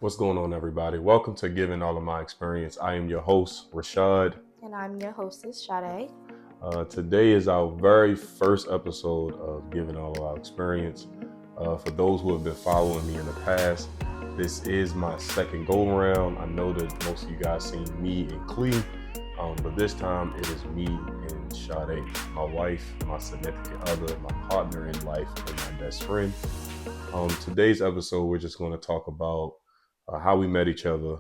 What's going on, everybody? Welcome to Giving All of My Experience. I am your host, Rashad. And I'm your hostess, Sade. Today is our very first episode of Giving All of Our Experience. For those who have been following me in the past, this is my second go around. I know that most of you guys seen me and Clee, but this time it is me and Sade, my wife, my significant other, my partner in life, and my best friend. Today's episode, we're just going to talk about how we met each other,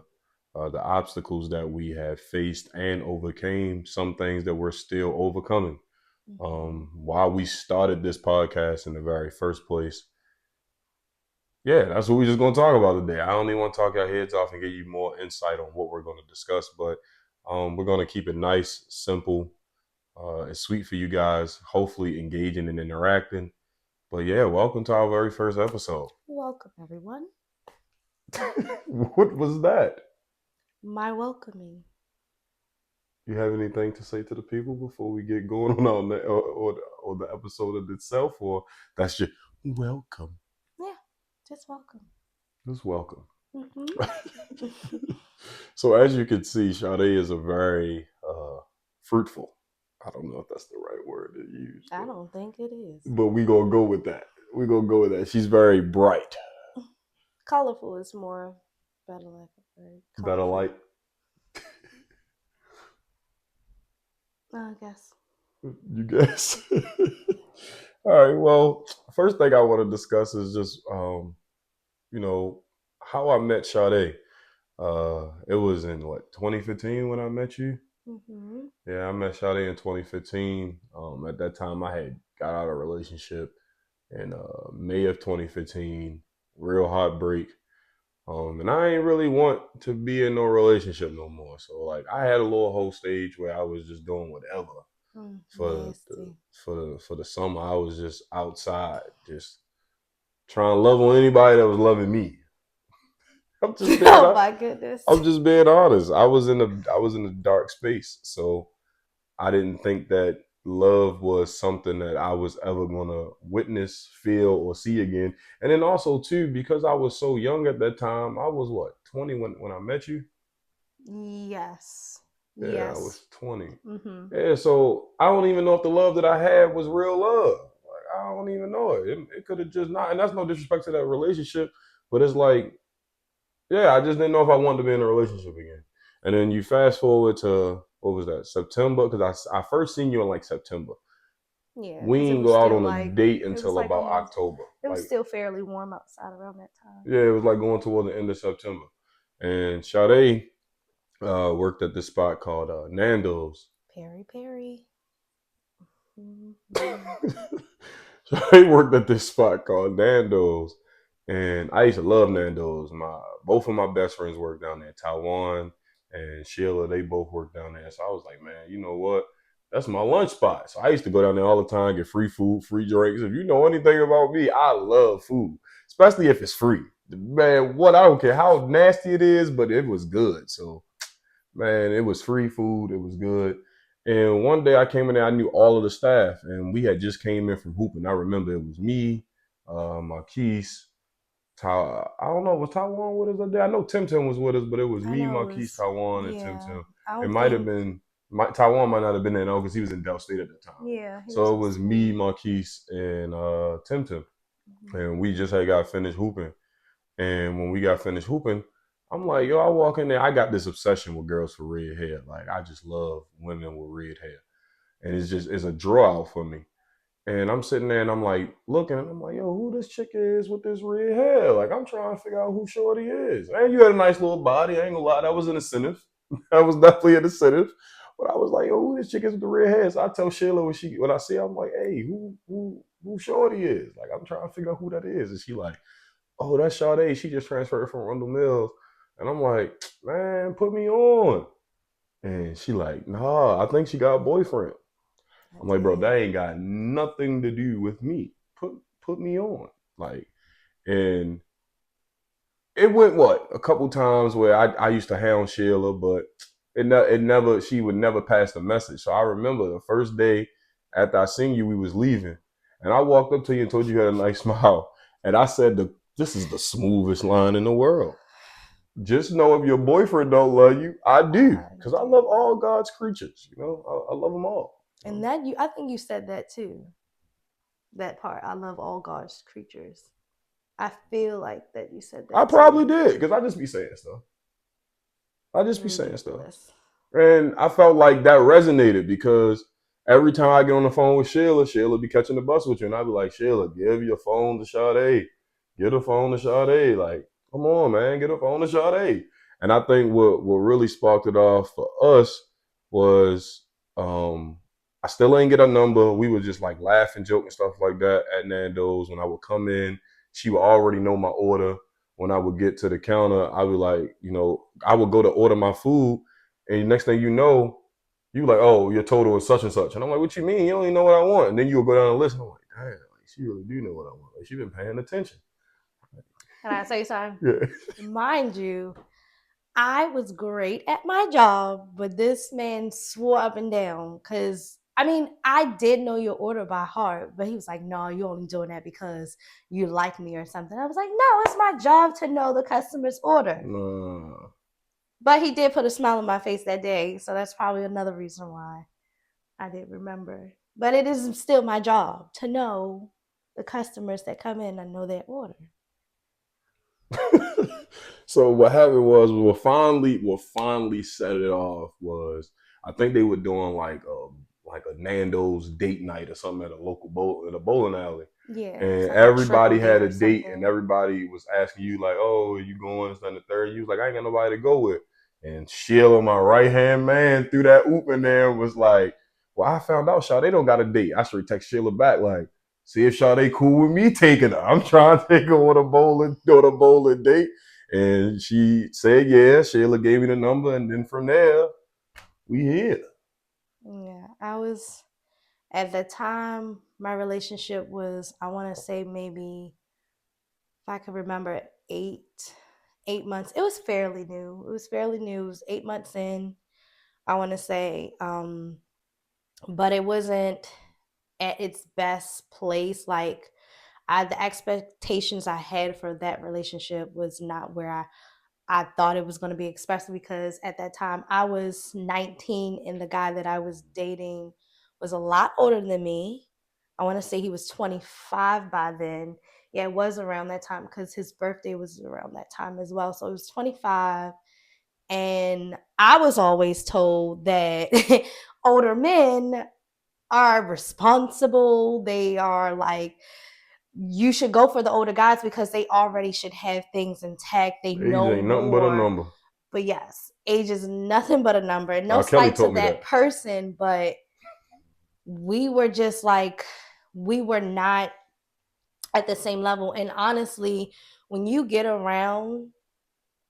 the obstacles that we have faced and overcame, some things that we're still overcoming. Why we started this podcast in the very first place. Yeah, that's what we're just going to talk about today. I don't even want to talk our heads off and give you more insight on what we're going to discuss, but we're going to keep it nice, simple, and sweet for you guys, hopefully engaging and interacting. But yeah, welcome to our very first episode. Welcome, everyone. What was that? My welcoming. You have anything to say to the people before we get going on the, or the episode of itself, or that's just welcome? Yeah, just welcome. Just welcome. Mm-hmm. So as you can see, Sade is a very fruitful. I don't know if that's the right word to use. I don't think it is. But we gonna go with that. We're gonna go with that. She's very bright. Colorful is more better like very Better light. I guess. You guess. All right. Well, first thing I want to discuss is just how I met Sade. It was in 2015 when I met you. Mm-hmm. Yeah, I met Sade in 2015. At that time, I had got out of a relationship in May of 2015. Real heartbreak. And I ain't really want to be in no relationship no more. So like, I had a little whole stage where I was just doing whatever for the summer. I was just outside, just trying to love on anybody that was loving me. I'm just being oh my goodness. I'm just being honest. I was in a dark space, so I didn't think that love was something that I was ever gonna witness, feel, or see again. And then also too, because I was so young at that time, I was 20 when I met you. Yes. Yeah, yes. I was 20. Mm-hmm. Yeah, so I don't even know if the love that I had was real love. Like, I don't even know it. It could have just not, and that's no disrespect to that relationship, but it's like, yeah, I just didn't know if I wanted to be in a relationship again. And then you fast forward to, what was that, September? Because I first seen you in like September. Yeah. We didn't go out on a date it was until like about almost, October. It was Like, still fairly warm outside around that time. yeah, it was like going toward the end of September. And Sade worked at this spot called Nando's. Perry. Sade worked at this spot called Nando's. And I used to love Nando's. Both of my best friends worked down there. Taiwan and Sheila, they both worked down there. So I was like, man, you know what? That's my lunch spot. So I used to go down there all the time, get free food, free drinks. If you know anything about me, I love food, especially if it's free. Man, I don't care how nasty it is, but it was good. So, man, it was free food. It was good. And one day I came in there, I knew all of the staff, and we had just came in from hooping. I remember it was me, Marquise, I don't know, was Taiwan with us that day? I know Tim Tim was with us, but it was me, Marquise, Taiwan, and Tim Tim. It might have been, Taiwan might not have been there because he was in Del State at the time. Yeah. So it was me, Marquise, and Tim Tim. Mm-hmm. And we just had got finished hooping. And when we got finished hooping, I'm like, yo, I walk in there. I got this obsession with girls with red hair. Like, I just love women with red hair. And it's a draw out for me. And I'm sitting there and I'm like looking and I'm like, yo, who this chick is with this red hair? Like, I'm trying to figure out who Shorty is. And you had a nice little body. I ain't gonna lie, that was an incentive. That was definitely an incentive. But I was like, yo, who this chick is with the red hair? So I tell Sheila when I see her, I'm like, hey, who Shorty is? Like, I'm trying to figure out who that is. And she like, oh, that's Sade. She just transferred from Rundle Mills. And I'm like, man, put me on. And she like, nah, I think she got a boyfriend. I'm like, bro, that ain't got nothing to do with me. Put me on. Like, and it went a couple times where I used to hound Sheila, but she would never pass the message. So I remember the first day after I seen you, we was leaving, and I walked up to you and told you had a nice smile, and I said, this is the smoothest line in the world. just know if your boyfriend don't love you, I do, I because I love do. all God's creatures. You know, I love them all. And that I think you said that too. That part. I love all God's creatures. I feel like that you said I that probably too. did, because I just be saying stuff. I just be saying stuff. Ridiculous. And I felt like that resonated because every time I get on the phone with Sheila, Sheila be catching the bus with you. And I'd be like, Sheila, give your phone to Sade. Get a phone to Sade. Like, come on, man, get a phone to Sade. And I think what really sparked it off for us was I still ain't get a number. We would just like laugh and joke and stuff like that at Nando's. When I would come in, she would already know my order. When I would get to the counter, I would like, I would go to order my food, and next thing you know, you like, oh, your total is such and such. And I'm like, what you mean? You don't even know what I want. And then you'll go down the list, and I'm like, damn, like, she really do know what I want. Like, she been paying attention. Can I say something? Yeah. Mind you, I was great at my job, but this man swore up and down because I mean, I did know your order by heart, but he was like, no, you're only doing that because you like me or something. I was like, no, it's my job to know the customer's order. Nah. But he did put a smile on my face that day, so that's probably another reason why I didn't remember. But it is still my job to know the customers that come in and know their order. So what happened was what finally set it off was I think they were doing like a Nando's date night or something at a local bowling alley. Yeah, And it's like a triple everybody date had a or date, and something. everybody was asking you like, "Oh, are you going?" This and the third. You was like, "I ain't got nobody to go with." And Sheila, my right hand man, threw that oop in there and was like, "Well, I found out Sade don't got a date." I should text Sheila back like, "See if Sade cool with me taking her. I'm trying to take her on a bowling date." And she said, "Yeah." Sheila gave me the number, and then from there, we here. Yeah, I was at the time my relationship was I want to say maybe if I could remember 8 months. It was fairly new. It was fairly new. It was 8 months in. I want to say, but it wasn't at its best place. Like the expectations I had for that relationship was not where I thought it was going to be, especially because at that time I was 19 and the guy that I was dating was a lot older than me. I want to say he was 25 by then. Yeah, it was around that time because his birthday was around that time as well. So it was 25. And I was always told that older men are responsible. They are like, you should go for the older guys because they already should have things intact. They Age know ain't nothing but a more. number. But yes, age is nothing but a number. And no Kelly slight to taught me that that. person, but we were just like, we were not at the same level. And honestly, when you get around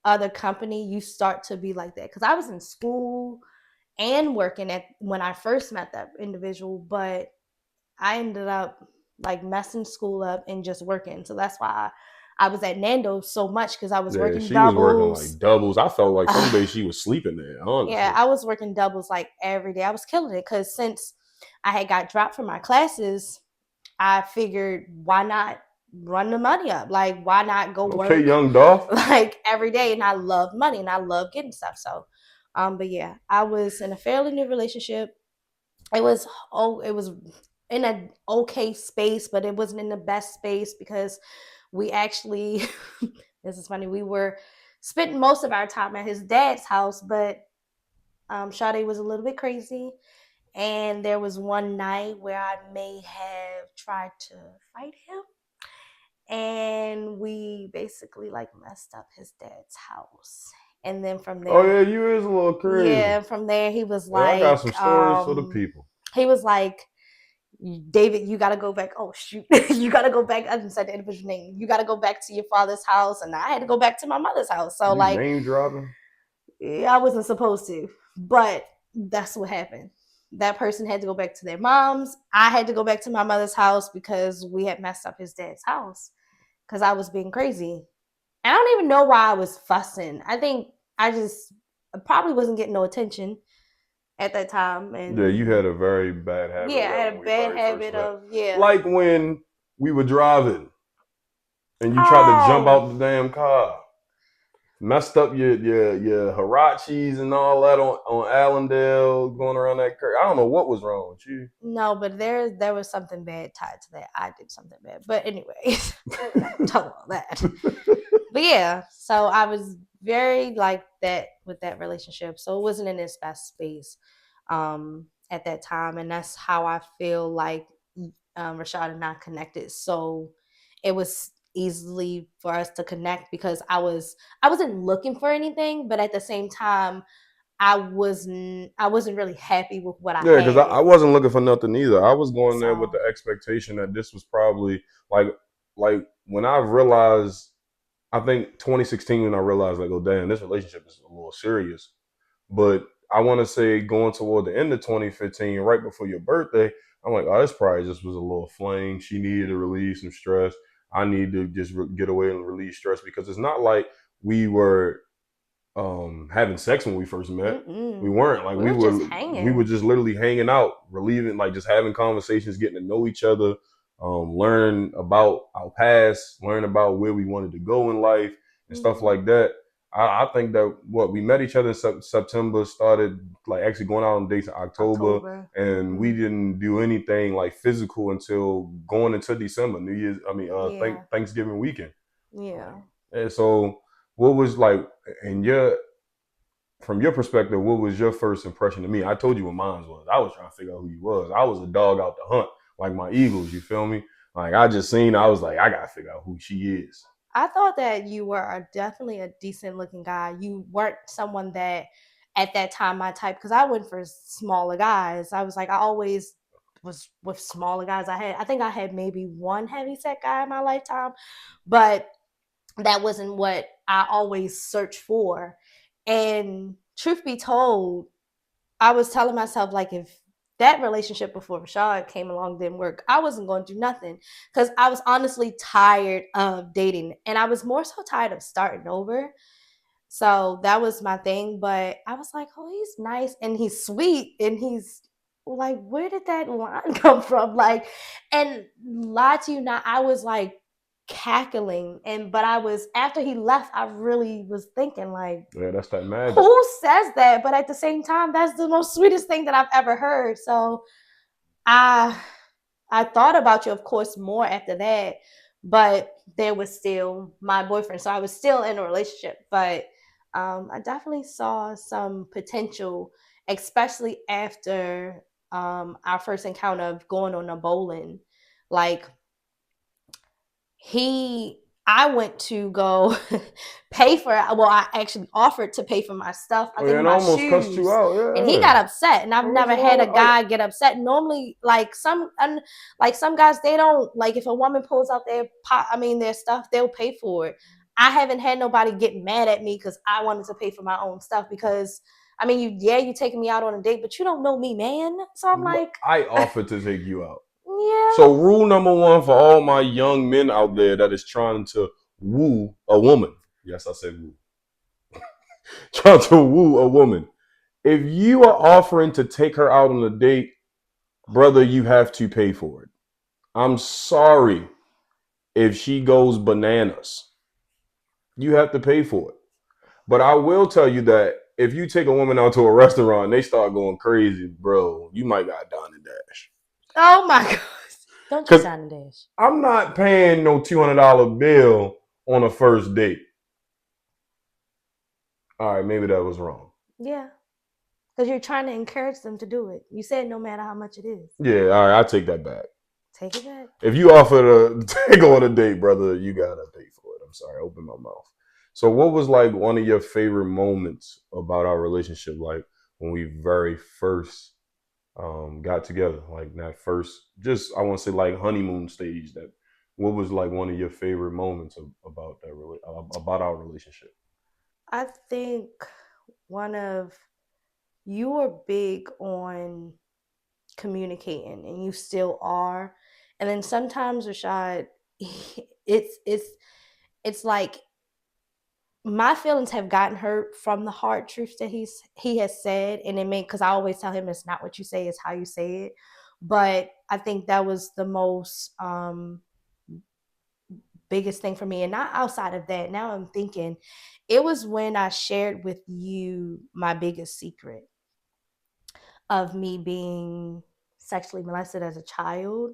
other company, you start to be like that. Because I was in school and working at when I first met that individual, but I ended up like messing school up and just working. So that's why I was at Nando's so much because I was Yeah, working she was working doubles. like doubles. I felt like some days she was sleeping there, Yeah, honestly. I was working doubles like every day. I was killing it because since I had got dropped from my classes, I figured why not run the money up? Like why not go Okay, work young Dolph. like every day? And I love money and I love getting stuff. So, but yeah, I was in a fairly new relationship. It was in a okay space, but it wasn't in the best space because we actually this is funny. We were spending most of our time at his dad's house, but Sade was a little bit crazy. And there was one night where I may have tried to fight him. And we basically like messed up his dad's house. And then from Oh there, yeah, you is a little crazy. yeah, from there he was Yeah, I got some like, stories for the people. he was like, David, you got to go back. Oh, shoot. You got to go back. I didn't say the individual name. You got to go back to your father's house. And I had to go back to my mother's house. So, You like, name dropping? yeah, I wasn't supposed to, but that's what happened. That person had to go back to their mom's. I had to go back to my mother's house because we had messed up his dad's house because I was being crazy. And I don't even know why I was fussing. I think I probably wasn't getting no attention at that time. Yeah, you had And a very bad habit of yeah, I that had when a we bad very first habit met. of, yeah. Like when we were driving and you tried to jump Oh, out the damn car. Messed up your Hirachis and all that on Allendale going around that curve. I don't know what was wrong with you. No, but there was something bad tied to that. I did something bad. But anyways, we're not gonna talk about that. But yeah, so I was very like that with that relationship. So it wasn't in its best space at that time. And that's how I feel like Rashad and I connected. So it was easily for us to connect because I wasn't looking for anything, but at the same time I wasn't really happy with what I Yeah, because I had. wasn't looking for nothing either. I was going there with So the expectation that this was probably like when I realized, I think 2016 when I realized like, oh damn, this relationship is a little serious. But I want to say going toward the end of 2015, right before your birthday, I'm like, oh, this probably just was a little fling. She needed to release some stress. I need to just get away and release stress because it's not like we were having sex when we first met. We mm-mm. weren't like We were just we were hanging. just literally hanging out, relieving, like just having conversations, getting to know each other, learn about our past, learn about where we wanted to go in life and stuff Mm-hmm. like that. I think that what we met each other in September, started like actually going out on dates in October, October. and we Mm-hmm. didn't do anything like physical until going into December, New Year's. I mean, Yeah. Thanksgiving weekend. Yeah. Like, and so what was like, and your from your perspective, what was your first impression of me? I told you what mine was. I was trying to figure out who you was. I was a dog out the hunt, like my Eagles. You feel me? Like I just seen. I was like, I gotta figure out who she is. I thought that you were definitely a decent looking guy. You weren't someone that at that time my type because I went for smaller guys. I was like I always was with smaller guys. I think I had maybe one heavy set guy in my lifetime, but that wasn't what I always searched for. And truth be told, I was telling myself like if that relationship before Rashad came along didn't work, I wasn't going to do nothing because I was honestly tired of dating, and I was more so tired of starting over. So that was my thing. But I was like, oh, he's nice and he's sweet and he's like, where did that line come from? Like, and lie to you not, I was like cackling. And but I was after he left, I really was thinking like, Yeah, that's that magic. who says that? But at the same time, that's the most sweetest thing that I've ever heard. So I I thought about you, of course, more after that, but there was still my boyfriend. So I was still in a relationship, but I definitely saw some potential, especially after our first encounter of going on a bowling. Like he I went to go pay for it. Well, I actually offered to pay for my stuff, I Oh yeah, think and I my almost cussed you shoes, out. and he Yeah. got upset. And I've What was never had a wrong? guy get upset. Normally, like some guys, they don't like if a woman pulls out their stuff, they'll pay for it. I haven't had nobody get mad at me because I wanted to pay for my own stuff because I mean, you taking me out on a date, but you don't know me, man. So I'm But like, I offered to take you out. yeah. So rule number one for all my young men out there that is trying to woo a woman. Yes, I said woo. Trying to woo a woman. If you are offering to take her out on a date, brother, you have to pay for it. I'm sorry if she goes bananas. You have to pay for it. But I will tell you that if you take a woman out to a restaurant and they start going crazy, bro, you might got Don and Dash. Oh my gosh. Don't you Because sign a dash. I'm not paying no $200 bill on a first date. All right, maybe that was wrong. Yeah. Because you're trying to encourage them to do it. You said no matter how much it is. Yeah, all right, I take that back. Take it back. If you offer to take on a date, brother, you gotta pay for it. I'm sorry, open my mouth. So, what was like one of your favorite moments about our relationship? Like when we very first got together, like that first, just I want to say like honeymoon stage. That what was like one of your favorite moments about about our relationship? I think one of you were big on communicating and you still are. And then sometimes Rashad, it's it's like my feelings have gotten hurt from the hard truths that he has said, and it made because I always tell him it's not what you say, it's how you say it. But I think that was the most biggest thing for me. And not outside of that. Now I'm thinking it was when I shared with you my biggest secret of me being sexually molested as a child,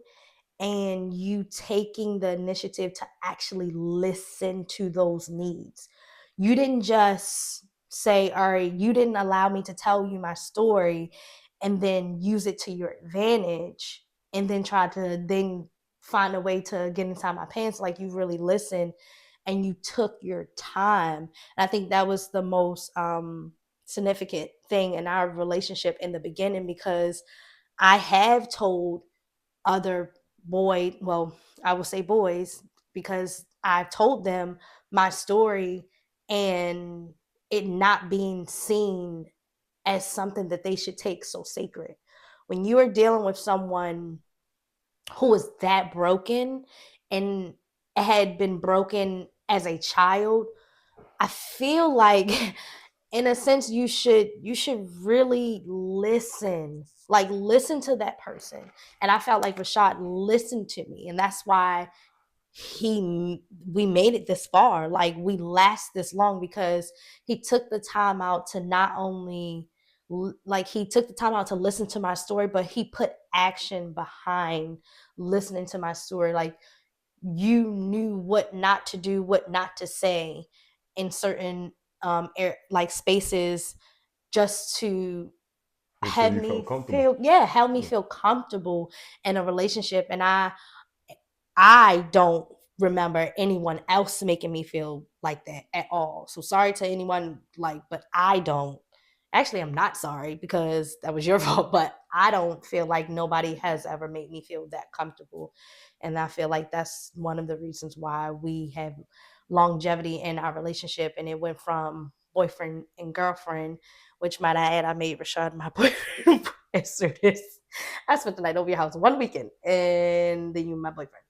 and you taking the initiative to actually listen to those needs. You didn't just say, all right, you didn't allow me to tell you my story and then use it to your advantage and then try to then find a way to get inside my pants. Like, you really listened and you took your time. And I think that was the most significant thing in our relationship in the beginning, because I have told other well, I will say boys, because I've told them my story, and it not being seen as something that they should take so sacred. When you are dealing with someone who is that broken and had been broken as a child, I feel like in a sense you should really listen, like listen to that person. And I felt like Rashad listened to me, and that's why he we made it this far, like we last this long, because he took the time out to not only like he took the time out to listen to my story, but he put action behind listening to my story. Like, you knew what not to do, what not to say in certain like spaces, just to until have you me felt comfortable. feel, yeah, help me Yeah. feel comfortable in a relationship. And I don't remember anyone else making me feel like that at all. So sorry to anyone, like, but I don't. Actually, I'm not sorry, because that was your fault, but I don't feel like nobody has ever made me feel that comfortable. And I feel like that's one of the reasons why we have longevity in our relationship. And it went from boyfriend and girlfriend, which, might I add, I made Rashad my boyfriend as soon as I spent the night over your house one weekend, and then you were my boyfriend.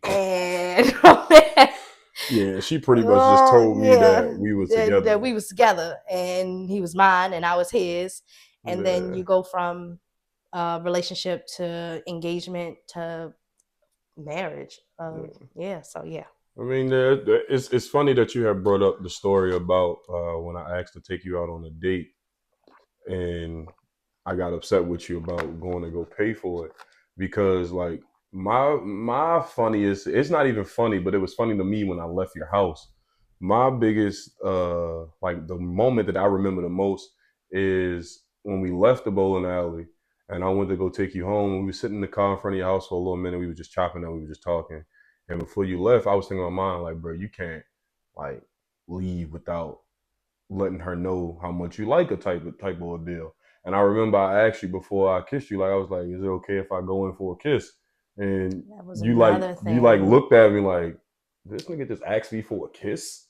And Yeah, she pretty much just oh told me yeah, that we were that together. we was together, and he was mine and I was his. And then Yeah, you go from relationship to engagement to marriage. yeah. Yeah, so yeah. I mean, it's funny that you have brought up the story about when I asked to take you out on a date, and I got upset with you about going to go pay for it, because like my funniest, it's not even funny, but it was funny to me when I left your house. My biggest like the moment that I remember the most is when we left the bowling alley and I went to go take you home. We were sitting in the car in front of your house for a little minute. We were just chopping and we were just talking. And before you left, I was thinking in my mind, like, bro, you can't like leave without letting her know how much you like a type of a deal. And I remember I asked you before I kissed you, like I was like, "Is it okay if I go in for a kiss?" And That was you another you like thing. looked at me like, "This nigga just asked me for a kiss,"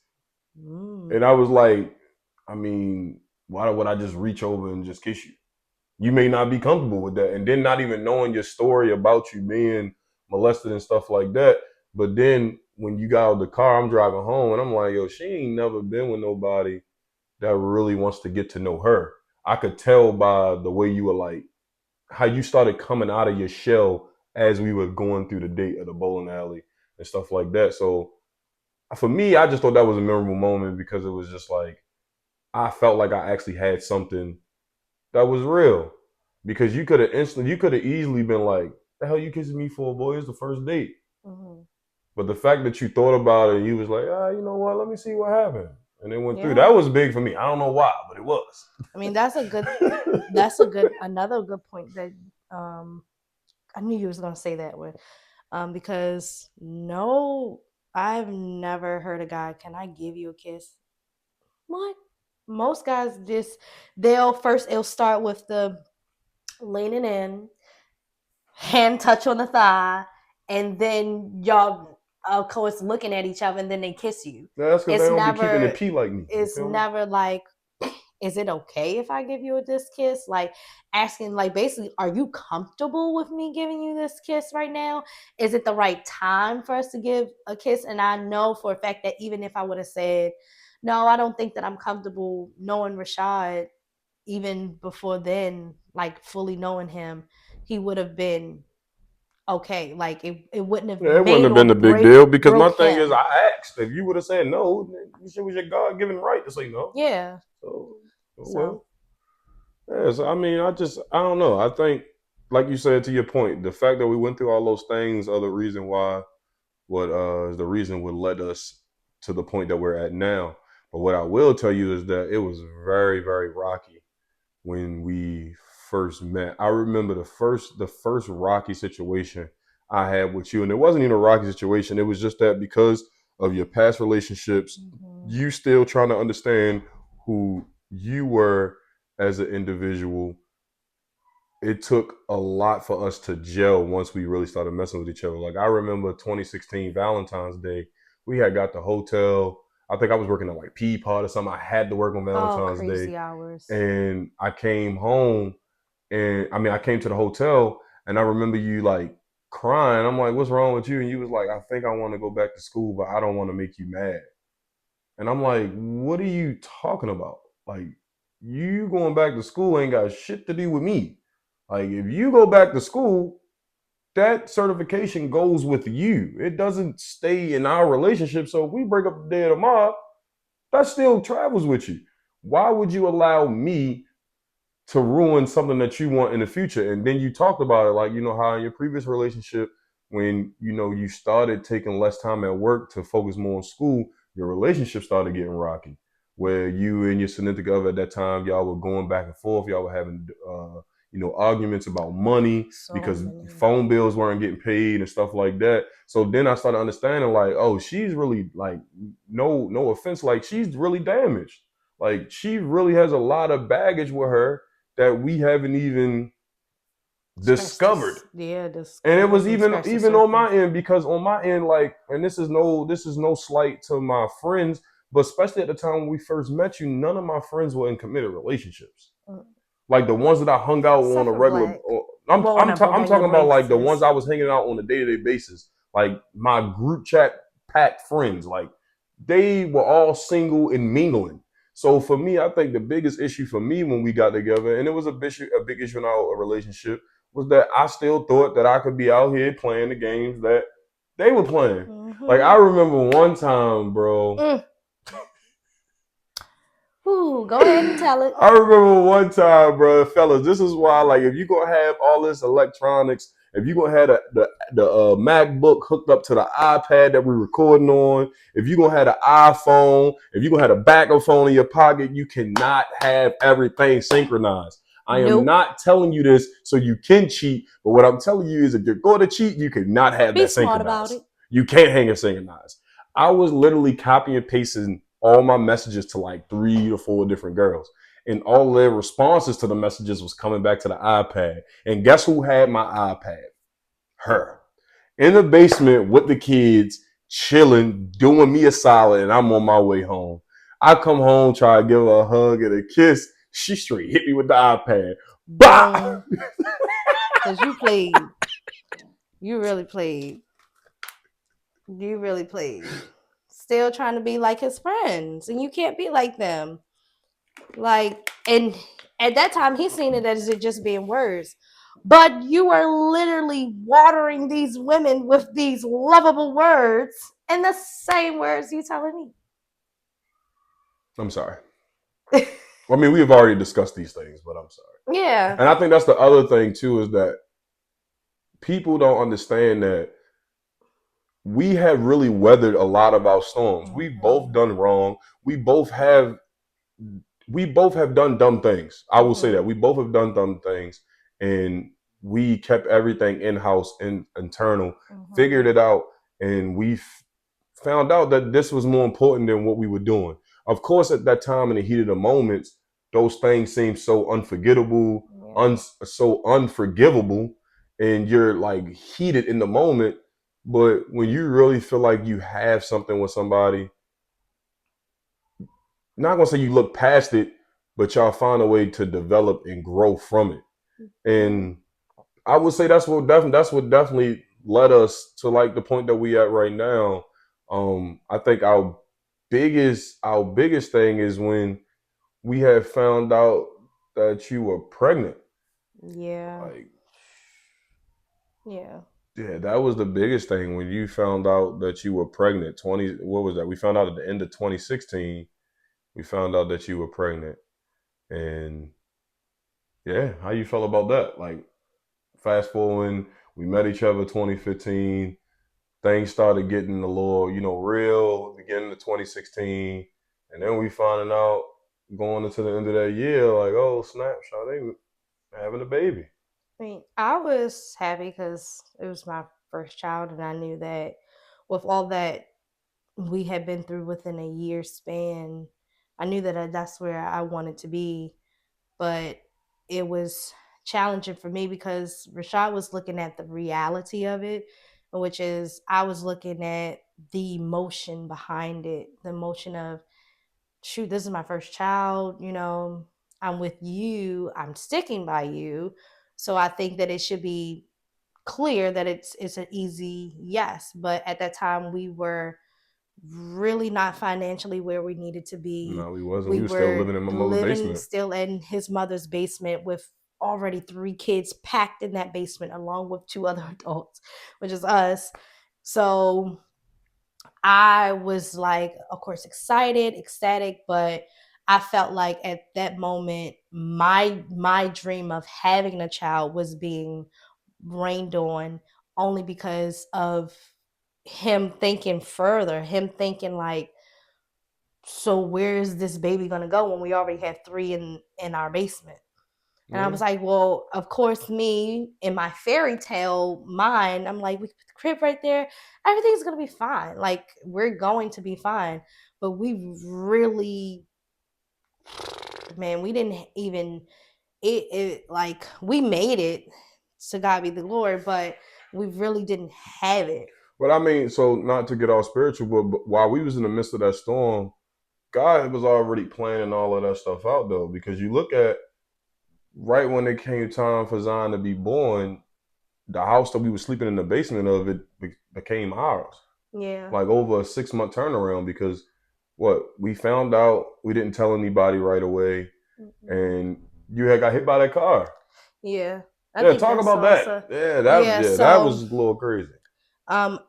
and I Mm, was like, "I mean, why would I just reach over and just kiss you? You may not be comfortable with that." And then not even knowing your story about you being molested and stuff like that. But then when you got out of the car, I'm driving home and I'm like, "Yo, she ain't never been with nobody that really wants to get to know her." I could tell by the way you were like, how you started coming out of your shell as we were going through the date at the bowling alley and stuff like that. So for me, I just thought that was a memorable moment because it was just like, I felt like I actually had something that was real. Because you could have easily been like, the hell you kissing me for, boy? It's the first date. mm-hmm. But the fact that you thought about it and you was like, you know what? Let me see what happened. And it went through. Yeah. That was big for me. I don't know why, but it was. I mean, that's a good another good point that um I knew you was gonna say that one. Because no, I've never heard a guy, can I give you a kiss? What? Most guys just, it'll start with the leaning in, hand touch on the thigh, and then y'all of course looking at each other, and then they kiss you. That's because they It's don't be keeping never it pee like me. You it's feel me? never like, is it okay if I give you this kiss? Like, asking, like, basically, are you comfortable with me giving you this kiss right now? Is it the right time for us to give a kiss? And I know for a fact that even if I would have said, no, I don't think that I'm comfortable, knowing Rashad, even before then, like fully knowing him, he would have been okay. Like it wouldn't have Yeah, it wouldn't made have or been a big deal because my broke thing is, him. I asked. If you would have said no, it was your God given right to say no. Yeah. So, oh So well. Yeah, so I mean, I don't know. I think, like you said to your point, the fact that we went through all those things are the reason why what is the reason would led us to the point that we're at now. But what I will tell you is that it was very, very rocky when we first met. I remember the first rocky situation I had with you, and it wasn't even a rocky situation. It was just that because of your past relationships, mhm. you still trying to understand who you were as an individual. It took a lot for us to gel once we really started messing with each other. Like I remember 2016 Valentine's Day, we had got the hotel. I think I was working at like Peapod or something. I had to work on Oh, Valentine's Day, crazy hours. and I came home, and I mean I came to the hotel, and I remember you like crying. I'm like, "What's wrong with you?" And you was like, "I think I want to go back to school, but I don't want to make you mad." And I'm like, "What are you talking about? Like, you going back to school ain't got shit to do with me. Like, if you go back to school, that certification goes with you. It doesn't stay in our relationship. So if we break up today or tomorrow, that still travels with you. Why would you allow me to ruin something that you want in the future?" And then you talked about it, like, how in your previous relationship, when you started taking less time at work to focus more on school, your relationship started getting rocky, where you and your significant other at that time, y'all were going back and forth, y'all were having arguments about money So because many. phone bills weren't getting paid and stuff like that. So then I started understanding, like, oh, she's really, like, no offense, like, she's really damaged. Like, she really has a lot of baggage with her that we haven't even Scratch discovered. this. Yeah, And discover it was hasn't even scratched the even on my surface. end, because on my end, like, and this is no slight to my friends, but especially at the time when we first met you, none of my friends were in committed relationships. Mm. Like the ones that I hung out on Except a for regular. Black. I'm Well, on I'm a ta- I'm regular talking about like the ones basis. I was hanging out on a day to day basis, like my group chat packed friends. Like they were all single and mingling. So for me, I think the biggest issue for me when we got together, and it was a big issue in our relationship, was that I still thought that I could be out here playing the games that they were playing. Like I Mm-hmm. remember one time, bro. Mm. Ooh, go ahead and tell it. I remember one time, bro, fellas. This is why, like, if you gonna have all this electronics, if you gonna have the MacBook hooked up to the iPad that we're recording on, if you gonna have the iPhone, if you gonna have a backup phone in your pocket, you cannot have everything synchronized. I am Nope. not telling you this so you can cheat, but what I'm telling you is, if you're going to cheat, you cannot have Be that smart about synchronized. it. You can't hang it synchronized. I was literally copying and pasting all my messages to like 3 or 4 different girls. And all their responses to the messages was coming back to the iPad. And guess who had my iPad? Her. In the basement with the kids, chilling, doing me a solid, and I'm on my way home. I come home, try to give her a hug and a kiss. She straight hit me with the iPad. Bah! Boom. Because you played. You really played. You really played. Still trying to be like his friends. And you can't be like them. Like, and at that time, he's seen it as it just being words. But you are literally watering these women with these lovable words and the same words you telling I'm sorry. me. I mean, we have already discussed these things, but I'm sorry. Yeah. And I think that's the other thing too, is that people don't understand that we have really weathered a lot of our storms. We've both Mm-hmm. done wrong. We both have we both have done dumb things. I will say Mm-hmm. that we both have done dumb things, and we kept everything in house and internal, Mm-hmm. figured it out, and we found out that this was more important than what we were doing. Of course, at that time in the heat of the moments, those things seem so unforgettable, Yeah. so unforgivable, and you're like heated in the moment. But when you really feel like you have something with somebody, not gonna say you look past it, but y'all find a way to develop and grow from it. Yeah. And I would say that's what definitely led us to like the point that we at right now. I think our biggest thing is when we had found out that you were pregnant. Yeah. Like Yeah. Yeah, that was the biggest thing when you found out that you were pregnant. 20, what was that? We found out at the end of 2016. We found out that you were pregnant, and yeah, how you felt about that? Like fast forwarding, we met each other 2015. Things started getting a little, real beginning of 2016, and then we finding out going into the end of that year, like, oh snap, Sade having a baby. I mean, I was happy because it was my first child, and I knew that with all that we had been through within a year span, I knew that that's where I wanted to be. But it was challenging for me because Rashad was looking at the reality of it, which is I was looking at the emotion behind it, the emotion of, shoot, this is my first child, I'm with you, I'm sticking by you. So I think that it should be clear that it's an easy yes. But at that time we were really not financially where we needed to be. No, we wasn't. We We was still were living in my mother's living basement. still in his mother's basement with already three kids packed in that basement along with two other adults, which is us. So I was like, of course, excited, ecstatic, but I felt like at that moment my dream of having a child was being rained on only because of him thinking further, him thinking like, so where is this baby gonna go when we already have three in our basement? And I Yeah. was like, well, of course, me in my fairy tale mind, I'm like, we put the crib right there, everything's gonna be fine. Like we're going to be fine. But we really, man, we didn't even it like we made it, to God be the glory, but we really didn't have it. But I mean, so not to get all spiritual, but while we was in the midst of that storm, God was already planning all of that stuff out though, because you look at right when it came time for Zion to be born, the house that we were sleeping in the basement of it became ours. Yeah. Like over a 6 month turnaround because what we found out, we didn't tell anybody right away, Mm-mm. and you had got hit by that car. Yeah. I Yeah, think talk that's about that. also, Yeah, yeah. that So was a little crazy. um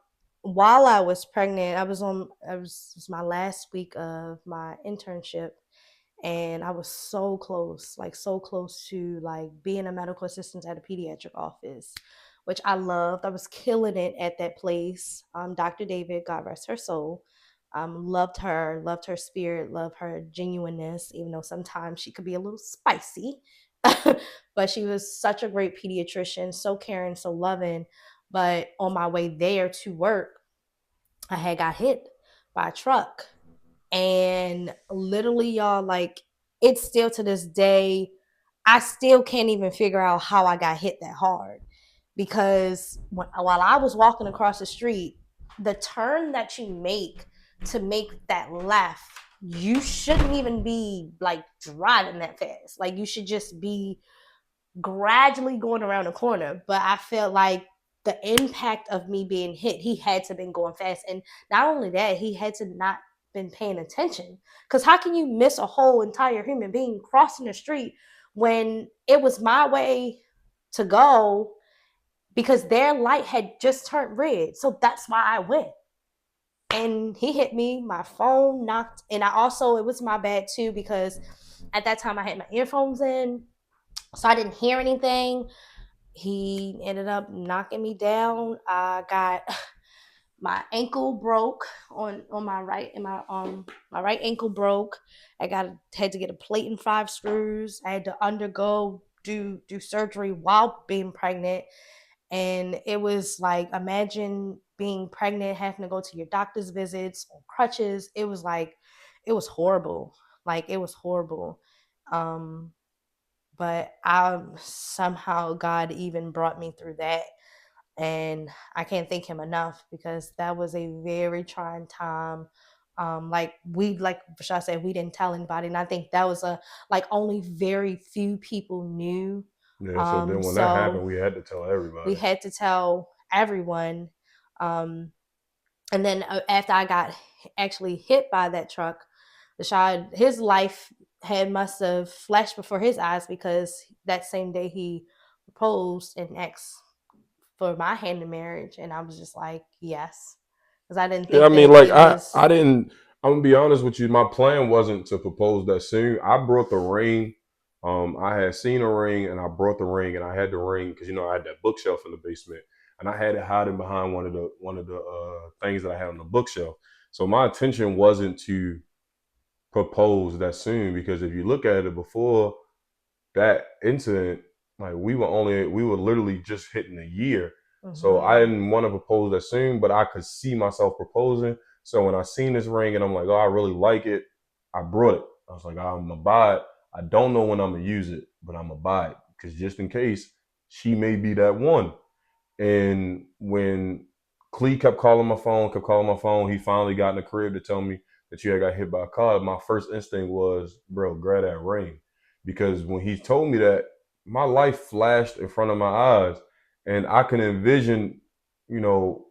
while I was pregnant, it was my last week of my internship, and I was so close, like so close to like being a medical assistant at a pediatric office, which I loved. I was killing it at that place. Dr. David, God rest her soul. Loved her spirit, loved her genuineness, even though sometimes she could be a little spicy. But she was such a great pediatrician, so caring, so loving. But on my way there to work, I had got hit by a truck. And literally, y'all, like, it's still to this day, I still can't even figure out how I got hit that hard. Because while I was walking across the street, the turn that you make that left, you shouldn't even be like driving that fast. Like, you should just be gradually going around the corner. But I felt like the impact of me being hit, he had to been going fast. And not only that, he had to not been paying attention. Because how can you miss a whole entire human being crossing the street when it was my way to go, because their light had just turned red. So that's why I went. And he hit me, my phone knocked, and I also, it was my bad too, because at that time I had my earphones in, so I didn't hear anything. He ended up knocking me down. I got my ankle broke on my right, and my right ankle broke. Had to get a plate and five screws. I had to undergo do surgery while being pregnant. And it was like, imagine being pregnant, having to go to your doctor's visits on crutches. It was like, it was horrible. Like, it was horrible. Um but I somehow, God even brought me through that, and I can't thank him enough, because that was a very trying time. Like Rashad said, we didn't tell anybody, and I think that was a, like, only very few people knew. Yeah, so then when that So happened, we had to tell we everybody. had to tell everyone. And then after I got actually hit by that truck, Rashad, his life had must have flashed before his eyes, because that same day he proposed and asked for my hand in marriage, and I was just like, yes, because I didn't Yeah, I think mean, that like it was. I didn't. I'm gonna be honest with you. My plan wasn't to propose that soon. I brought the ring. I had seen a ring, and I brought the ring, and I had the ring because I had that bookshelf in the basement, and I had it hiding behind one of the things that I had on the bookshelf. So my intention wasn't to propose that soon because if you look at it before that incident, like we were literally just hitting a year. So I Mm-hmm. didn't want to propose that soon, but I could see myself proposing. So when I seen this ring and I'm like, oh, I really like it, I brought it. I was like, I'm gonna buy it. I don't know when I'm gonna use it, but I'm gonna buy it because just in case she may be that one. And when Clee kept calling my phone, he finally got in the crib to tell me that you had got hit by a car. My first instinct was, bro, grab that ring. Because when he told me that, my life flashed in front of my eyes. And I can envision,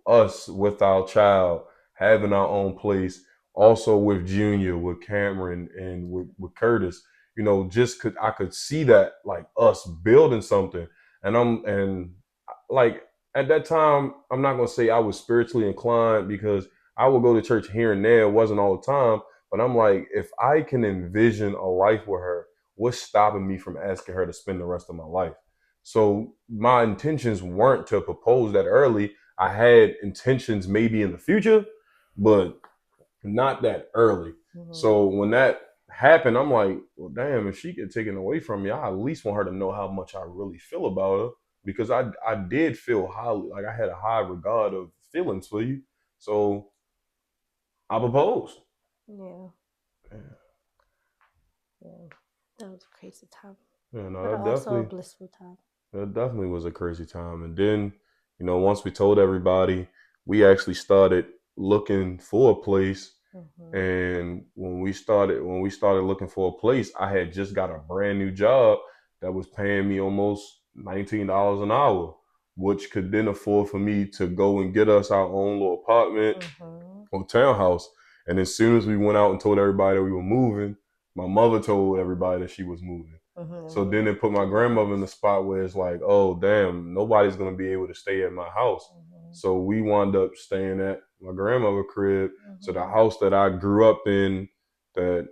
us with our child having our own place, also with Junior, with Cameron, and with Curtis. Just I could see that like us building something. And like at that time, I'm not gonna say I was spiritually inclined because I would go to church here and there. It wasn't all the time, but I'm like, if I can envision a life with her, what's stopping me from asking her to spend the rest of my life? So my intentions weren't to propose that early. I had intentions maybe in the future, but not that early. Mm-hmm. So when that happened, I'm like, well, damn, if she get taken away from me, I at least want her to know how much I really feel about her because I did feel highly like I had a high regard of feelings for you. So I proposed. Yeah, yeah, that was a crazy time, Yeah, no, but also a blissful time. that definitely was a crazy time. And then, once we told everybody, we actually started looking for a place. Mm-hmm. And when we started looking for a place, I had just got a brand new job that was paying me almost $19 an hour, which could then afford for me to go and get us our own little apartment Mm-hmm. or townhouse. And as soon as we went out and told everybody that we were moving, my mother told everybody that she was moving. Mm-hmm. So And then it put my took off. grandmother in the spot where it's like, oh damn, nobody's gonna be able to stay at my house. Mm-hmm. So we wound up staying at my grandmother's crib. So the Mm-hmm. house that I grew up in, that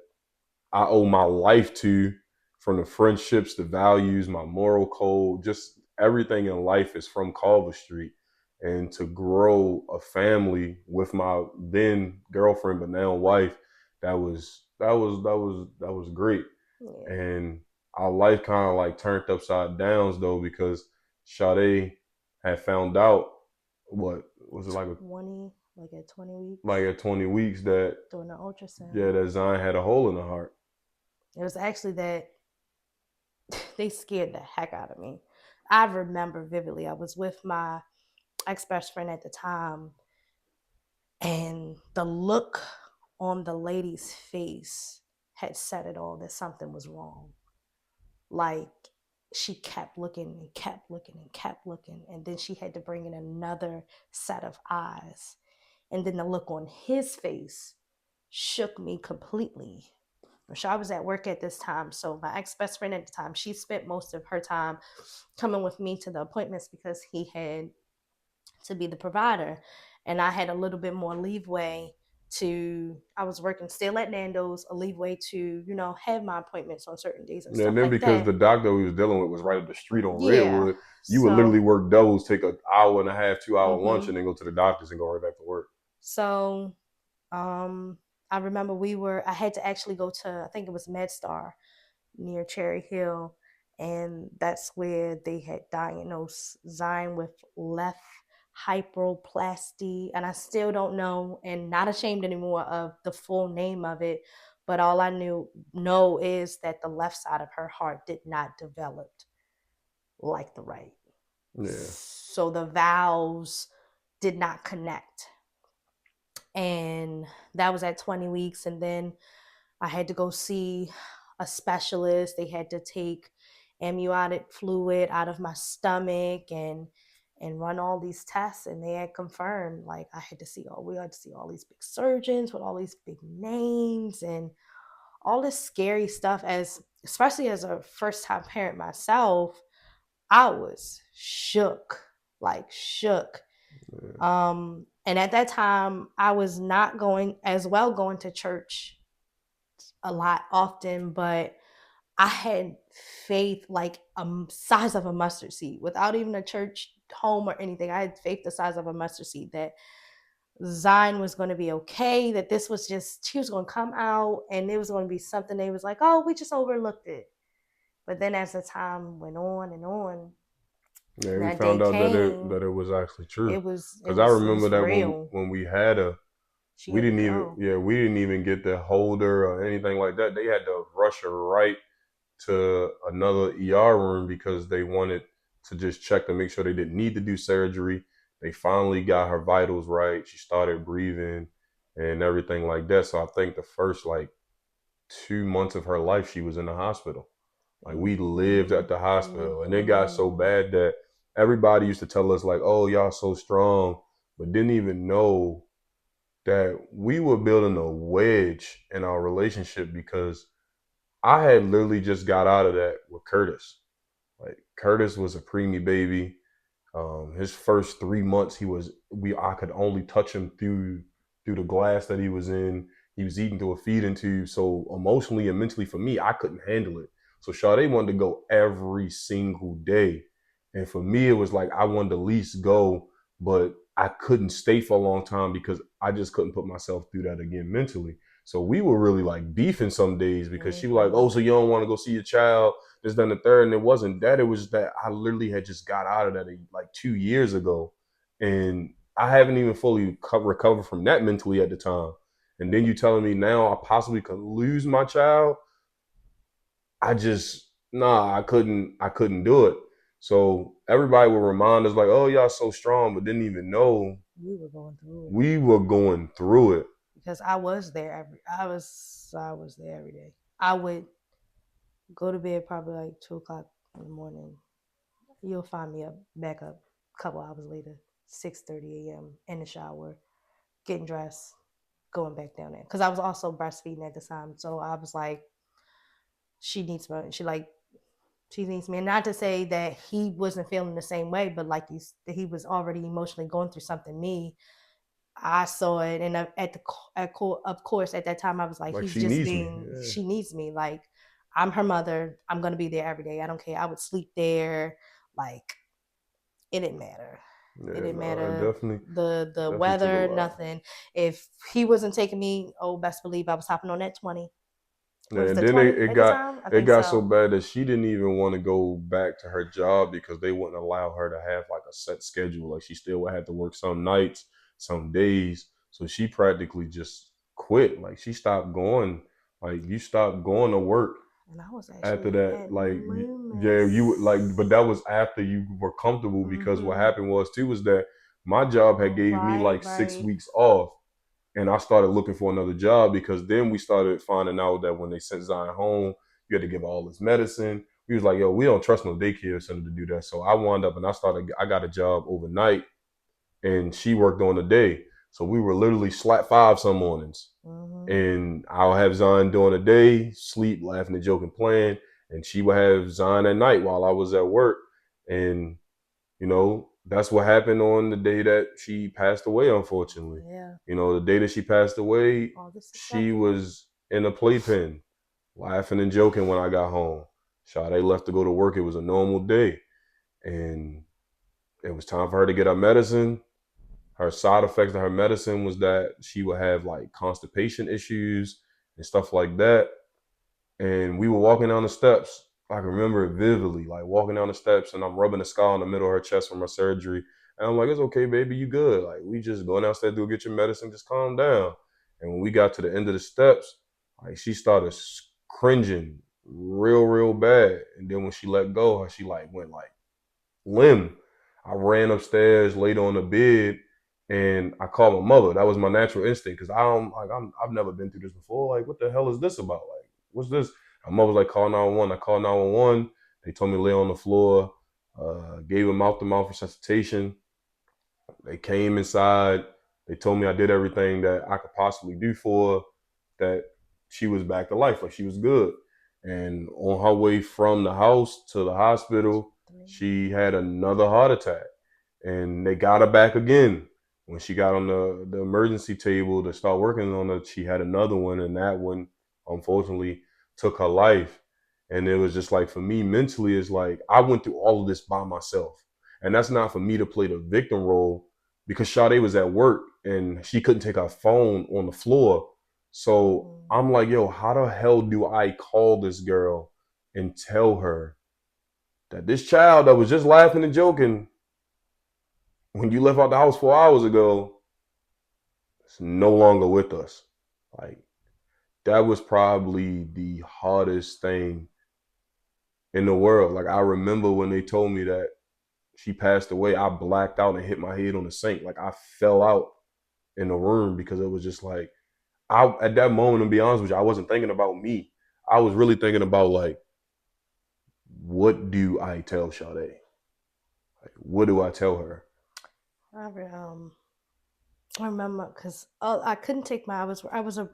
I owe my life to, from the friendships, the values, my moral code, just everything in life is from Culver Street. And to grow a family with my then girlfriend, but now wife, that was great. Yeah. And our life kind of like turned upside down though because Sade had found out what was it Like at 20 like weeks at 20 weeks that during the yeah ultrasound. that Zion had a hole in the heart. It was actually that they scared the heck out of me. I remember vividly. I was with my ex best friend at the time, and the look on the lady's face had said it all that something was wrong. Like she kept looking and kept looking and kept looking, and then she had to bring in another set of eyes. And then the look on his face shook me completely. I was at work at this time, so my ex best friend at the time, she spent most of her time coming with me to the appointments because he had to be the provider, and I had a little bit more leeway to. I was working still at Nando's, a leeway to have my appointments on certain days and And stuff then like because that. the doctor we was dealing with was right up the street on Yeah, Redwood, you would literally so work doubles, take an hour and a half, 2 hour lunch, mm-hmm. and then go to the doctors and go right back to work. so um, I remember I had to actually go to, I think it was MedStar near Cherry Hill, and that's where they had diagnosed Zion with left hyperoplasty, and I still don't know, and not ashamed anymore of the full name of it, but all I know is that the left side of her heart did not develop like the right, Yeah. so the valves did not connect, and that was at 20 weeks, and then I had to go see a specialist. They had to take amniotic fluid out of my stomach and run all these tests, and they had confirmed like we had to see all these big surgeons with all these big names and all this scary stuff. As especially as a first time parent myself, I was shook. like shook. Yeah. And at that time, I was not going as well going to church a lot often, but I had faith like a size of a mustard seed without even a church home or anything. I had faith the size of a mustard seed that Zyon was going to be okay, that this was just, she was going to come out and it was going to be something they was like, oh, we just overlooked it. But then as the time went on, Yeah, and we that day found out that came, it was actually true. it Cause I was it remember was for that real. when we had her, She had to go. we didn't even get to hold her or anything like that. They had to rush her right to another ER room because they wanted to just check to make sure they didn't need to do surgery. They finally got her vitals right. She started breathing and everything like that. So I think the first like 2 months of her life, she was in the hospital. Like we lived Mm-hmm. at the hospital, and it got so Mm-hmm. bad that everybody used to tell us like, "Oh, y'all so strong," but didn't even know that we were building a wedge in our relationship because I had literally just got out of that with Curtis. Like Curtis was a preemie baby. His first 3 months, I could only touch him through the glass that he was in. He was eating through a feeding tube. So emotionally and mentally for me, I couldn't handle it. So Sade wanted to go every single day. And for me, it was like I wanted to at least go, but I couldn't stay for a long time because I just couldn't put myself through that again mentally. So we were really like beefing some days because she was like, "Oh, Mm-hmm. so you don't want to go see your child?" This, then the third, and it wasn't that. It was that I literally had just got out of that like 2 years ago, and I haven't even fully recovered from that mentally at the time. And then you telling me now I possibly could lose my child. I just I couldn't do it. So everybody would remind us like, "Oh, y'all so strong," but didn't even know We were going through it we were going through it. because I was there I was there every day. I would go to bed probably like 2 o'clock in the morning. You'll find me up back up a couple hours later, 6:30 a.m. in the shower, getting dressed, going back down there. Because I was also breastfeeding at the time, so I was like, she needs me. She needs me. And not to say that he wasn't feeling the same way, but like he was already emotionally going through something. I saw it, and of course, at that time, I was like, Like he's she just needs me. being. Yeah. She needs me. Like I'm her mother. I'm gonna be there every day. I don't care. I would sleep there. Like it didn't matter. It Yeah, didn't no, it matter the definitely took a weather, lot. nothing. If he wasn't taking me, oh, best believe I was hopping on that 20. Yeah, Was and the then 20 at the time? I it think got so so. bad that she didn't even want to go back to her job because they wouldn't allow her to have like a set schedule. Like she still would have to work some nights, some days. So she practically just quit. Like she stopped going. Like you stopped going to work And I was after actually that. at Like yeah, you would like, Loomis. but that was after you were comfortable because what Mm-hmm. happened was too was that my job had gave me Right, like six right. weeks off and I started looking for another job because then we started finding out that when they sent Zion home, you had to give all this medicine. We was like, yo, we don't trust no daycare center to do that. So I wound up and I got a job overnight and she worked on the day. So we were literally slap five some mornings. Mm-hmm. And I'll have Zion during the day, sleep, laughing and joking, playing. And she would have Zion at night while I was at work. And that's what happened on the day that she passed away, unfortunately. Yeah. The day that she passed away, August the she 2nd. was in a playpen, laughing and joking when I got home. Sade left to go to work. It was a normal day. And it was time for her to get her medicine. Her side effects of her medicine was that she would have like constipation issues and stuff like that. And we were walking down the steps. I can remember it vividly, like walking down the steps, and I'm rubbing a scar in the middle of her chest from her surgery. And I'm like, "It's okay, baby, you good? Like, we just going downstairs to go get your medicine. Just calm down." And when we got to the end of the steps, like she started cringing real, real bad. And then when she let go, she like went like limb. I ran upstairs, laid on the bed, and I called my mother. That was my natural instinct because I don't like I've never been through this before. Like, what the hell is this about? Like, what's this? My mother was like, call 911. I called 911. They told me to lay on the floor. Gave him mouth to mouth resuscitation. They came inside. They told me I did everything that I could possibly do for her, that she was back to life, like she was good. And on her way from the house to the hospital, Three. she had another heart attack. and they got her back again. When she got on the emergency table to start working on it, she had another one, and that one unfortunately took her life. And it was just like, for me mentally, it's like I went through all of this by myself, and that's not for me to play the victim role because Sade was at work and she couldn't take her phone on the floor. So Mm-hmm. I'm like, yo, how the hell do I call this girl and tell her that this child that was just laughing and joking when you left out the house 4 hours ago is no longer with us? Like, that was probably the hardest thing in the world. Like, I remember when they told me that she passed away, I blacked out and hit my head on the sink. Like, I fell out in the room because it was just like, I at that moment, to be honest with you, I wasn't thinking about me. I was really thinking about like, what do I tell Sade? Like, what do I tell her? I, I remember because I couldn't take my I was a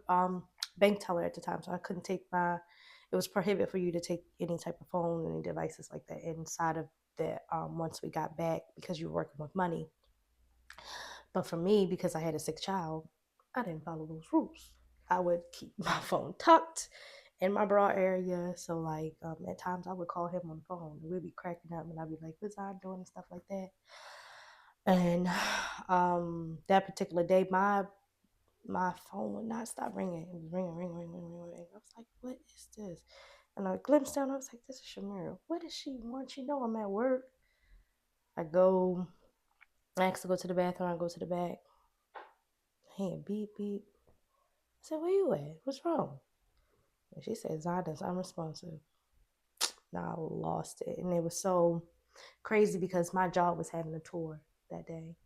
bank teller at the time, so I couldn't take my. It was prohibited for you to take any type of phone, any devices like that inside of the once we got back because you were working with money. But for me, because I had a sick child, I didn't follow those rules. I would keep my phone tucked in my bra area. So like at times I would call him on the phone and we'd be cracking up and I'd be like, "What's I doing?" and stuff like that. And that particular day, my phone would not stop ringing. It was ringing, ringing, ringing, ringing, ringing. I was like, "What is this?" And I glimpsed down. I was like, "This is Shamira. What does she want? She know I'm at work." I go. I asked to go to the bathroom. I go to the back. Hey, beep beep. I said, "Where you at? What's wrong?" And she said, "Zion's unresponsive." Now I lost it, and it was so crazy because my job was having a tour that day.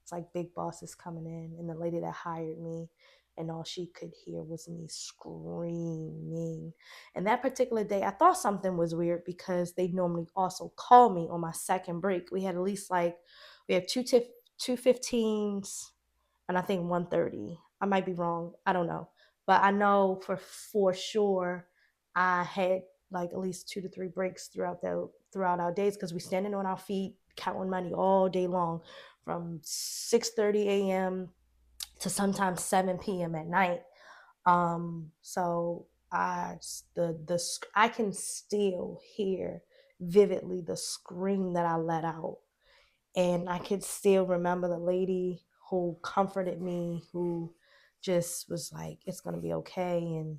It's like big bosses coming in, and the lady that hired me, and all she could hear was me screaming. And that particular day, I thought something was weird because they normally also call me on my second break. We had at least like we had two 15s, and I think 1:30. I might be wrong. I don't know, but I know for sure I had like at least 2 to 3 breaks throughout our days because we standing on our feet counting money all day long from 6:30 a.m. to sometimes 7 p.m. at night. So the I can still hear vividly the scream that I let out, and I could still remember the lady who comforted me, who just was like, "It's gonna be okay." And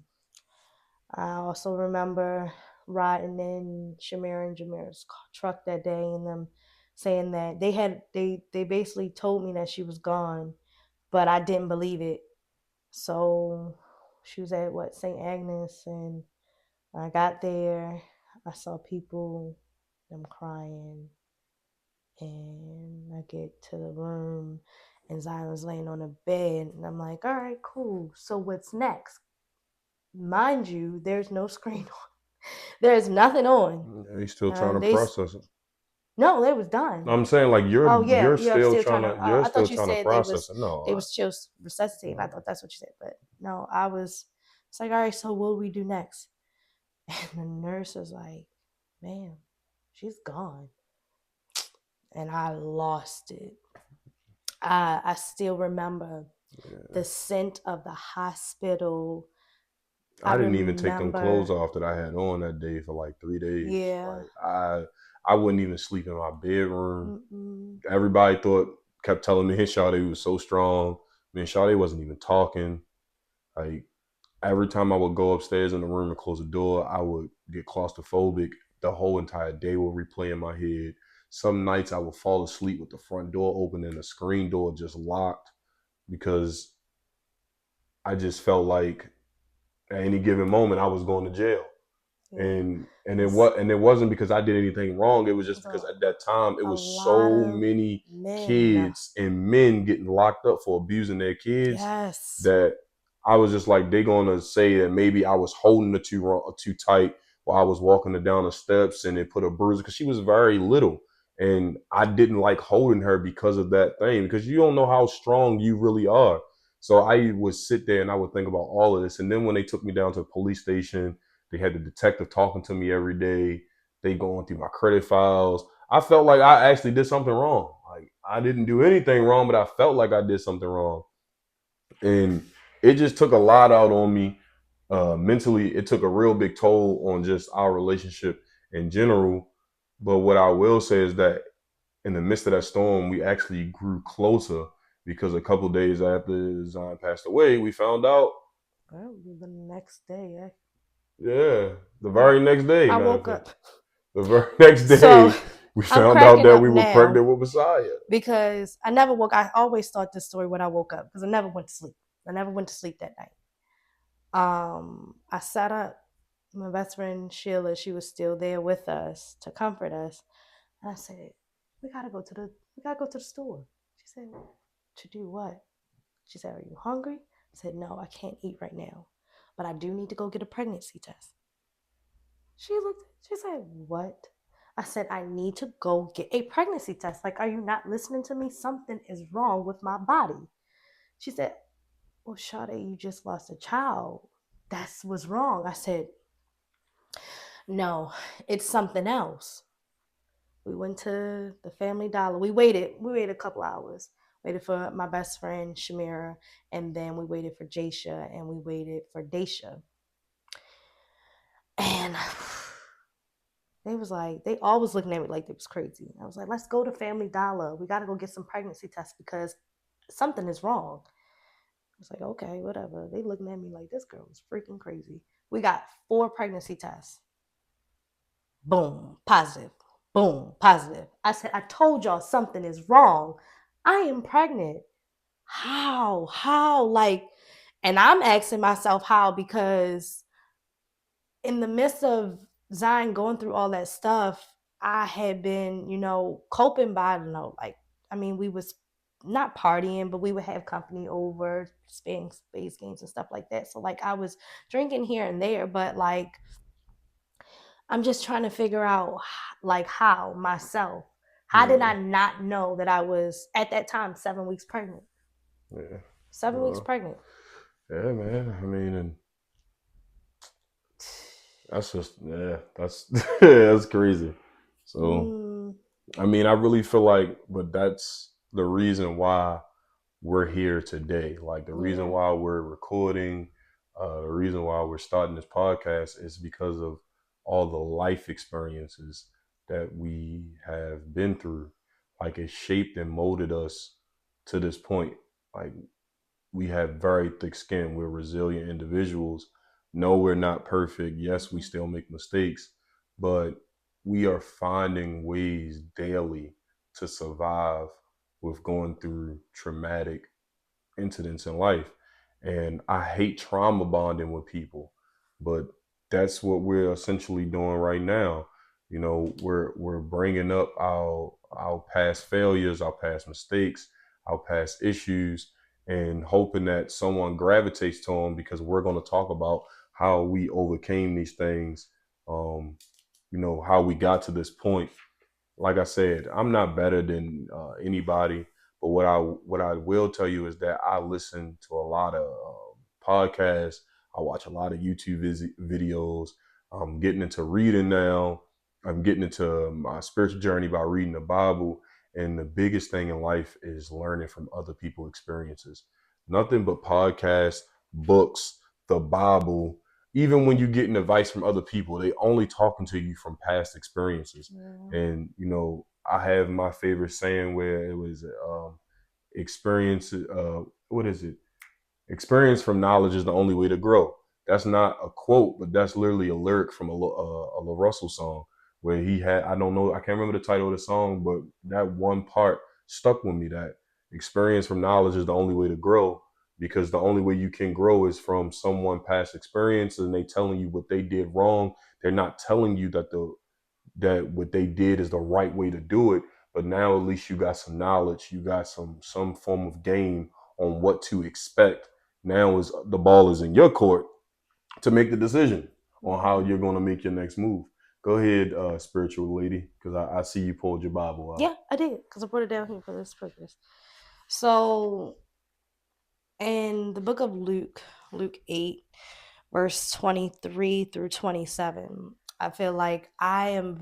I also remember riding in Shamir and Jameer's truck that day, and them saying that they basically told me that she was gone, but I didn't believe it. So she was at what St. Agnes, and I got there. I saw people, them crying, and I get to the room, and Zion was laying on a bed, and I'm like, "All right, cool. So what's next?" Mind you, there's no screen on. There's nothing on. Yeah, he's still trying to They process it. no, they was done. I'm saying like Oh yeah, you're still trying to. you're I still thought you trying to said process it. they No, was still resuscitating. I thought that's what you said, but no, I was. It's like, all right, so what do we do next? And the nurse was like, "Ma'am, she's gone," and I lost it. I still remember yeah. the scent of the hospital. I I didn't even take them clothes remember, off that I had on that day for like 3 days. yeah. Like, I wouldn't even sleep in my bedroom. Mm-mm. Everybody kept telling me his Sade was so strong. Man, Sade wasn't even talking. Like, every time I would go upstairs in the room and close the door, I would get claustrophobic. The whole entire day would replay in my head. Some nights I would fall asleep with the front door open and the screen door just locked because I just felt like at any given moment I was going to jail. Yeah, And it's, it wasn't because I did anything wrong. It was just it's because at that time it a was lot so of many men. kids and men getting locked up for abusing their kids Yes. that I was just like, they're gonna say that maybe I was holding her too tight while I was walking her down the steps and it put a bruise because she was very little. And I didn't like holding her because of that thing, because you don't know how strong you really are. So I would sit there and I would think about all of this. And then when they took me down to the police station, they had the detective talking to me every day. They going through my credit files. I felt like I actually did something wrong. Like I didn't do anything wrong, but I felt like I did something wrong, and it just took a lot out on me mentally. It took a real big toll on just our relationship in general. But what I will say is that in the midst of that storm, we actually grew closer because a couple days after Zion passed away, we found out. Well, the next day, Yeah, the I, very next day, I matter of woke fact, up. the very next So day, we I'm found out cracking that up we were now pregnant with Messiah. because I never woke. I always start this story when I woke up because I never went to sleep. I never went to sleep that night. I sat up. My best friend Sheila, she was still there with us to comfort us, and I said, "We gotta go to the. We gotta go to the store." She said, "To do what?" She said, "Are you hungry?" I said, "No, I can't eat right now, but I do need to go get a pregnancy test." She looked. She said, "What?" I said, "I need to go get a pregnancy test. Like, are you not listening to me? Something is wrong with my body." She said, "Well, Sade, you just lost a child. That's what's wrong." I said, "No, it's something else." We went to the Family Dollar. We waited. We waited a couple hours. Waited for my best friend Shamira, and then we waited for Jasha, and we waited for Daisha. And they was like, they always looking at me like it was crazy. I was like, "Let's go to Family Dollar. We got to go get some pregnancy tests because something is wrong." I was like, "Okay, whatever." They looking at me like this girl is freaking crazy. We got 4 pregnancy tests. Boom, positive. Boom, positive. I said, "I told y'all something is wrong. I am pregnant. How? How?" Like, and I'm asking myself how because in the midst of Zion going through all that stuff, I had been, coping by, I don't know, like, I mean, we was not partying, but we would have company over, playing space games and stuff like that. So, like, I was drinking here and there, but like, I'm just trying to figure out, like, how myself, how did Yeah, I not know that I was at that time 7 weeks pregnant? yeah, 7 weeks well, pregnant. yeah, man. I mean, and that's just yeah, that's that's crazy. So Mm, I mean, I really feel like, but that's the reason why we're here today. Like the reason yeah. why we're recording, the reason why we're starting this podcast is because of all the life experiences that we have been through. Like it shaped and molded us to this point. Like we have very thick skin. We're resilient individuals. No, we're not perfect. Yes, we Mhm. still make mistakes, but we are finding ways daily to survive with going through traumatic incidents in life. And I hate trauma bonding with people, but that's what we're essentially doing right now. You know, we're bringing up our past failures, our past mistakes, our past issues, and hoping that someone gravitates to them because we're going to talk about how we overcame these things. How we got to this point. Like I said, I'm not better than anybody, but what I will tell you is that I listen to a lot of podcasts. I watch a lot of YouTube videos. I'm getting into reading now. I'm getting into my spiritual journey by reading the Bible. And the biggest thing in life is learning from other people's experiences. Nothing but podcasts, books, the Bible. Even when you're getting advice from other people, they only talking to you from past experiences. Yeah. And I have my favorite saying where it was experience. What is it? Experience from knowledge is the only way to grow. That's not a quote, but that's literally a lyric from a La Russell song where he had, I don't know, I can't remember the title of the song, but that one part stuck with me, that experience from knowledge is the only way to grow, because the only way you can grow is from someone past experience and they telling you what they did wrong. They're not telling you that what they did is the right way to do it, but now at least you got some knowledge, you got some form of game on what to expect. Now is the ball is in your court to make the decision on how Yeah. you're going to make your next move. Go ahead, spiritual lady, because I see you pulled your Bible out. Yeah, I did because I put it down here for this purpose. So, in the book of Luke, Luke 8, verse 23 through 27, I feel like I am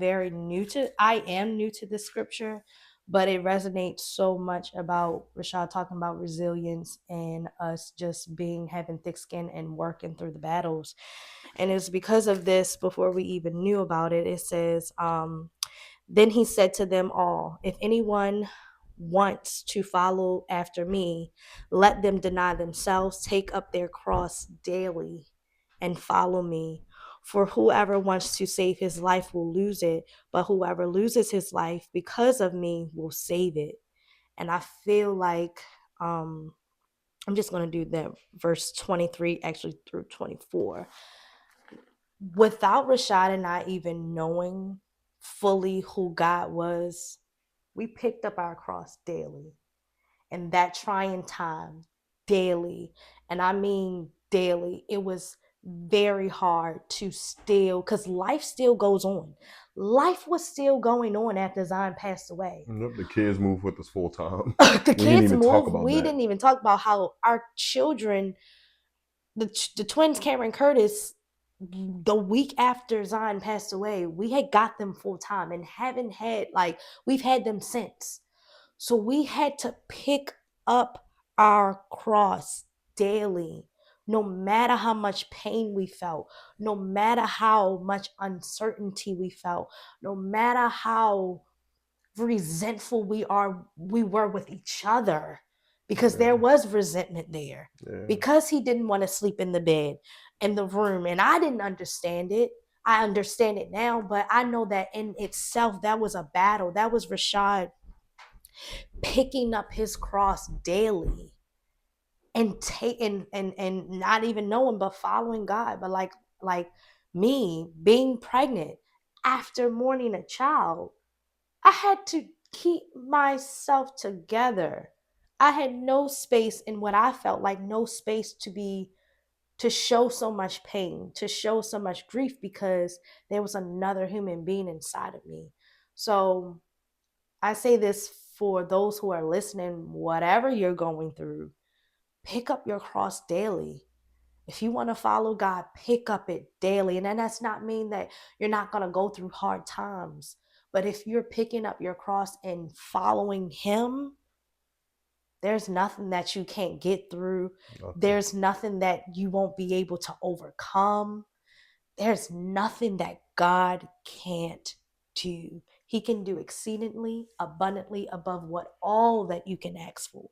new to this scripture, but it resonates so much about Rashad talking about resilience and us just being having thick skin and working through the battles. And it's because of this, before we even knew about it, it says, then he said to them all, if anyone wants to follow after me, let them deny themselves, take up their cross daily, and follow me. For whoever wants to save his life will lose it, but whoever loses his life because of me will save it. And I feel like I'm just going to do that verse 23 actually through 24. Without Rashad and I even knowing fully who God was, we picked up our cross daily. And that trying time, daily, and I mean daily, it was very hard to still, because life still goes on. Life was still going on after Zion passed away. Yep, the kids move with us full time. The We didn't kids even talk moved. about We that. didn't even talk about how our children, the twins, Cameron Curtis, the week after Zion passed away, we had got them full time and haven't had, like, we've had them since. So we had to pick up our cross daily, no matter how much pain we felt, no matter how much uncertainty we felt, no matter how resentful we were with each other, because there Yeah, was resentment there, yeah, because he didn't want to sleep in the bed, in the room, and I didn't understand it. I understand it now, but I know that in itself that was a battle. That was Rashad picking up his cross daily and taking and not even knowing but following God. But like me being pregnant after mourning a child, I had to keep myself together. I had no space in what I felt like, no space to show so much pain, to show so much grief, because there was another human being inside of me. So I say this for those who are listening, whatever you're going through, pick up your cross daily. If you want to follow God, pick up it daily. And then that's not mean that you're not going to go through hard times. But if you're picking up your cross and following Him, there's nothing that you can't get through. nothing. There's nothing that you won't be able to overcome. There's nothing that God can't do. He can do exceedingly abundantly above what all that you can ask for.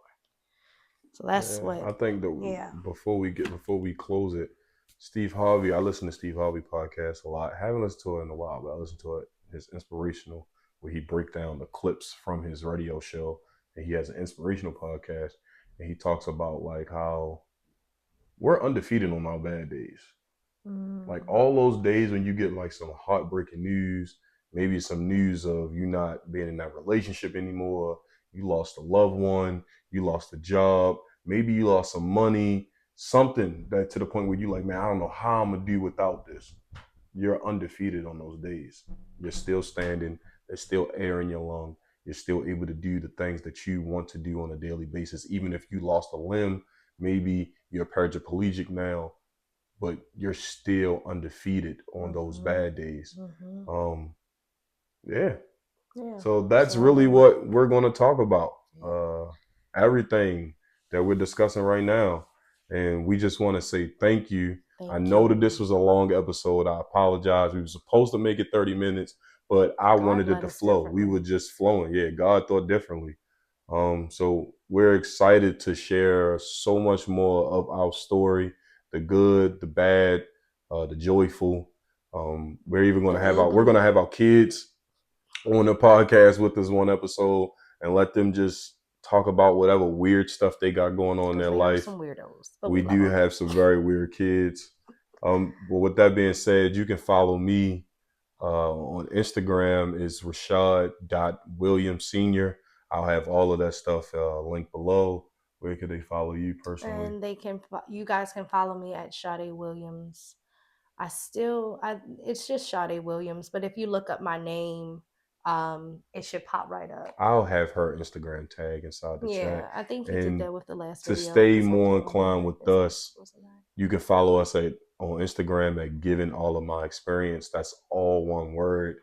So that's Yeah, what, I think that yeah. before we close it, Steve Harvey. I listen to Steve Harvey podcast a lot. Haven't listened to it in a while, but I listen to it. It's inspirational, where he break down the clips from his radio show, and he has an inspirational podcast, and he talks about like how we're undefeated on our bad days. Like Mm, all those days when you get like some heartbreaking news, maybe some news of you not being in that relationship anymore, you lost a loved one, you lost a job, maybe you lost some money, something that to the point where you like, man, I don't know how I'm gonna do without this. You're undefeated on those days. You're still standing, there's still air in your lung. You're still able to do the things that you want to do on a daily basis. Even if you lost a limb, maybe you're paraplegic now, but you're still undefeated on those mm-hmm, bad days. mm-hmm. Um, yeah. Yeah. So that's really So, what we're going to talk about. yeah. Uh, Everything that we're discussing right now. And we just want to say thank you. I Thank know that this you. was a long episode. I apologize. We were supposed to make it 30 minutes, but I God wanted it led to us flow. We were differently. just flowing. Yeah, God thought differently. So we're excited to share so much more of our story, the good, the bad, the joyful. We're even going The to have we're going to ugly. have our kids on the podcast with us one episode and let them just talk about whatever weird stuff they got going on in Because their they are life. some weirdos, but We we love do them. have some very weird kids. But with that being said, you can follow me on Instagram is Rashad.Williams Sr. I'll have all of that stuff linked below. Where could they follow you personally? And you guys can follow me at Sade Williams. It's just Sade Williams, but if you look up my name, it should pop right up. I'll have her Instagram tag inside the chat. Yeah, I think he did And that with the last to video stay because I more told him inclined that with his name us, wasn't right. you can follow us on Instagram at Given All of My Experience. That's all one word.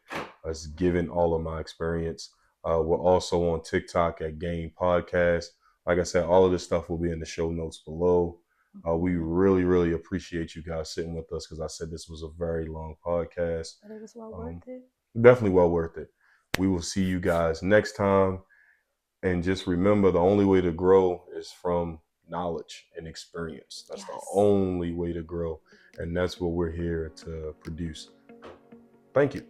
That's Given All of My Experience. We're also on TikTok at Game Podcast. Like I said, all of this stuff will be in the show notes below. We Mhm. really, really appreciate you guys sitting with us because I said this was a very long podcast. But it was well Um, worth it. Definitely well worth it. We will see you guys next time. And just remember the only way to grow is from knowledge and experience. That's the Yes. only way to grow. And that's what we're here to produce. Thank you.